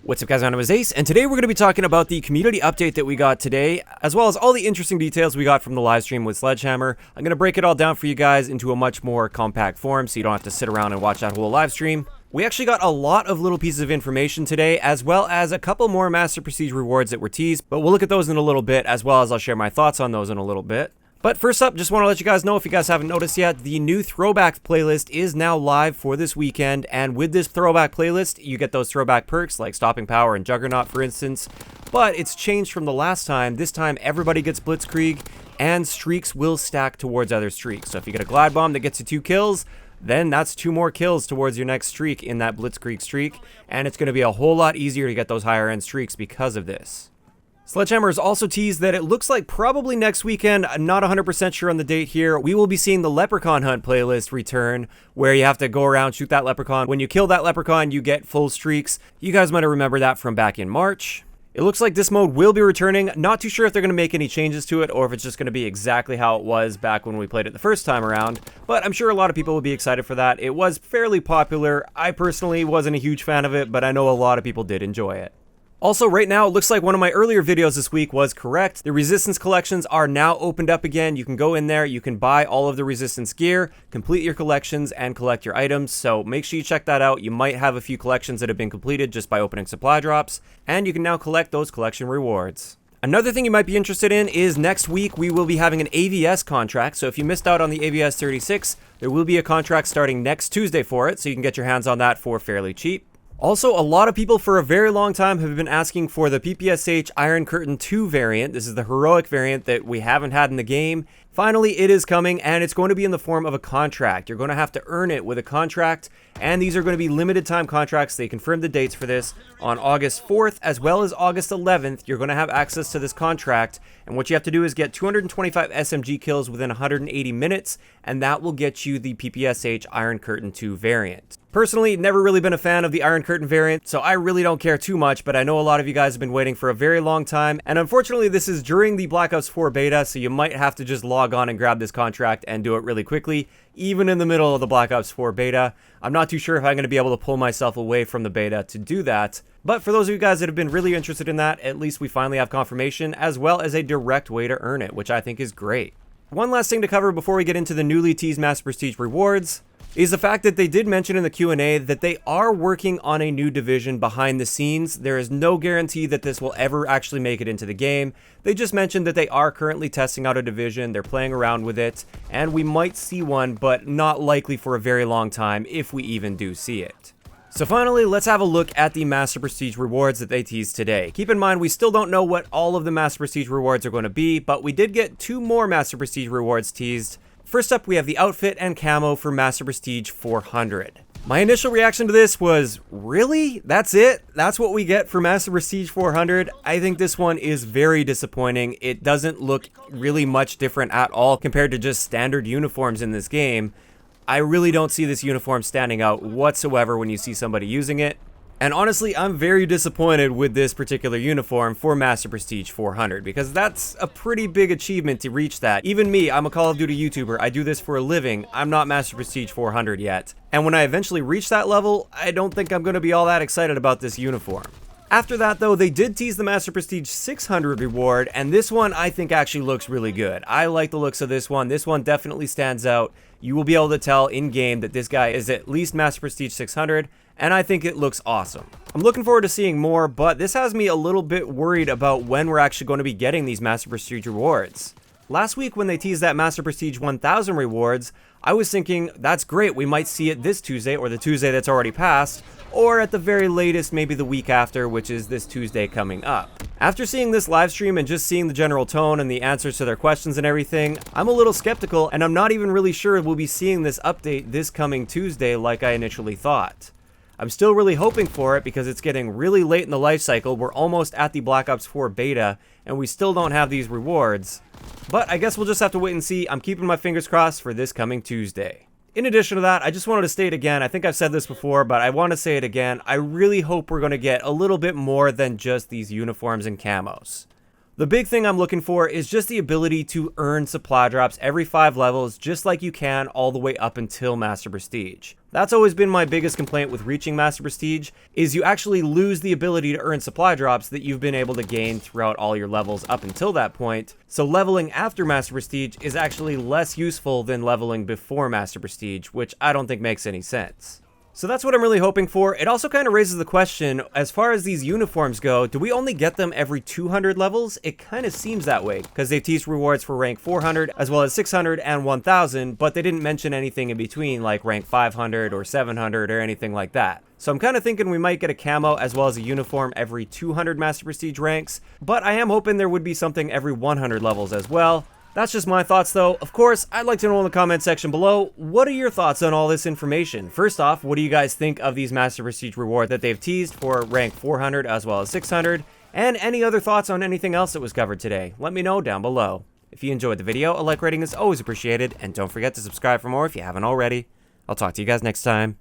What's up guys, my name is Ace, and today we're going to be talking about the community update that we got today, as well as all the interesting details we got from the live stream with Sledgehammer. I'm going to break it all down for you guys into a much more compact form, so you don't have to sit around and watch that whole live stream. We actually got a lot of little pieces of information today, as well as a couple more Master Prestige rewards that were teased, but we'll look at those in a little bit, as well as I'll share my thoughts on those in a little bit. But first up, just want to let you guys know, if you guys haven't noticed yet, the new Throwback playlist is now live for this weekend, and with this Throwback playlist, you get those throwback perks like Stopping Power and Juggernaut, for instance, but it's changed from the last time. This time, everybody gets Blitzkrieg, and streaks will stack towards other streaks. So if you get a Glide Bomb that gets you 2 kills, then that's 2 more kills towards your next streak in that Blitzkrieg streak, and it's going to be a whole lot easier to get those higher end streaks because of this. Sledgehammer has also teased that it looks like probably next weekend, I'm not 100% sure on the date here, we will be seeing the Leprechaun hunt playlist return, where you have to go around, shoot that Leprechaun. When you kill that Leprechaun, you get full streaks. You guys might have remembered that from back in March. It looks like this mode will be returning. Not too sure if they're going to make any changes to it, or if it's just going to be exactly how it was back when we played it the first time around, but I'm sure a lot of people will be excited for that. It was fairly popular. I personally wasn't a huge fan of it, but I know a lot of people did enjoy it. Also, right now, it looks like one of my earlier videos this week was correct. The Resistance collections are now opened up again. You can go in there, you can buy all of the Resistance gear, complete your collections, and collect your items. So make sure you check that out. You might have a few collections that have been completed just by opening supply drops, and you can now collect those collection rewards. Another thing you might be interested in is next week we will be having an AVS contract. So if you missed out on the AVS 36, there will be a contract starting next Tuesday for it, so you can get your hands on that for fairly cheap. Also, a lot of people for a very long time have been asking for the PPSH Iron Curtain 2 variant. This is the heroic variant that we haven't had in the game. Finally, it is coming, and it's going to be in the form of a contract. You're going to have to earn it with a contract, and these are going to be limited time contracts. They confirmed the dates for this on August 4th as well as August 11th. You're going to have access to this contract, and what you have to do is get 225 SMG kills within 180 minutes, and that will get you the PPSH Iron Curtain 2 variant. Personally, never really been a fan of the Iron Curtain variant, so I really don't care too much, but I know a lot of you guys have been waiting for a very long time, and unfortunately this is during the Black Ops 4 beta, so you might have to just log on and grab this contract and do it really quickly, even in the middle of the Black Ops 4 beta. I'm not too sure if I'm going to be able to pull myself away from the beta to do that, but for those of you guys that have been really interested in that, at least we finally have confirmation, as well as a direct way to earn it, which I think is great. One last thing to cover before we get into the newly teased Master Prestige rewards is the fact that they did mention in the Q&A that they are working on a new division behind the scenes. There is no guarantee that this will ever actually make it into the game. They just mentioned that they are currently testing out a division, they're playing around with it, and we might see one, but not likely for a very long time, if we even do see it. So finally, let's have a look at the Master Prestige rewards that they teased today. Keep in mind, we still don't know what all of the Master Prestige rewards are going to be, but we did get 2 more Master Prestige rewards teased. First up, we have the outfit and camo for Master Prestige 400. My initial reaction to this was, really? That's it? That's what we get for Master Prestige 400? I think this one is very disappointing. It doesn't look really much different at all compared to just standard uniforms in this game. I really don't see this uniform standing out whatsoever when you see somebody using it. And honestly, I'm very disappointed with this particular uniform for Master Prestige 400, because that's a pretty big achievement to reach that. Even me, I'm a Call of Duty YouTuber, I do this for a living, I'm not Master Prestige 400 yet. And when I eventually reach that level, I don't think I'm going to be all that excited about this uniform. After that though, they did tease the Master Prestige 600 reward, and this one I think actually looks really good. I like the looks of this one. This one definitely stands out. You will be able to tell in-game that this guy is at least Master Prestige 600, and I think it looks awesome. I'm looking forward to seeing more, but this has me a little bit worried about when we're actually going to be getting these Master Prestige rewards. Last week when they teased that Master Prestige 1000 rewards, I was thinking, that's great, we might see it this Tuesday, or the Tuesday that's already passed, or at the very latest, maybe the week after, which is this Tuesday coming up. After seeing this live stream and just seeing the general tone and the answers to their questions and everything, I'm a little skeptical, and I'm not even really sure we'll be seeing this update this coming Tuesday like I initially thought. I'm still really hoping for it because it's getting really late in the life cycle. We're almost at the Black Ops 4 beta, and we still don't have these rewards. But I guess we'll just have to wait and see. I'm keeping my fingers crossed for this coming Tuesday. In addition to that, I just wanted to state again, I think I've said this before, but I want to say it again, I really hope we're going to get a little bit more than just these uniforms and camos. The big thing I'm looking for is just the ability to earn supply drops every 5 levels, just like you can all the way up until Master Prestige. That's always been my biggest complaint with reaching Master Prestige, is you actually lose the ability to earn supply drops that you've been able to gain throughout all your levels up until that point. So leveling after Master Prestige is actually less useful than leveling before Master Prestige, which I don't think makes any sense. So that's what I'm really hoping for. It also kind of raises the question, as far as these uniforms go, do we only get them every 200 levels? It kind of seems that way, because they've teased rewards for rank 400, as well as 600 and 1000, but they didn't mention anything in between, like rank 500 or 700 or anything like that. So I'm kind of thinking we might get a camo as well as a uniform every 200 Master Prestige ranks, but I am hoping there would be something every 100 levels as well. That's just my thoughts though. Of course, I'd like to know in the comment section below, what are your thoughts on all this information? First off, what do you guys think of these Master Prestige rewards that they've teased for rank 400 as well as 600? And any other thoughts on anything else that was covered today? Let me know down below. If you enjoyed the video, a like rating is always appreciated, and don't forget to subscribe for more if you haven't already. I'll talk to you guys next time.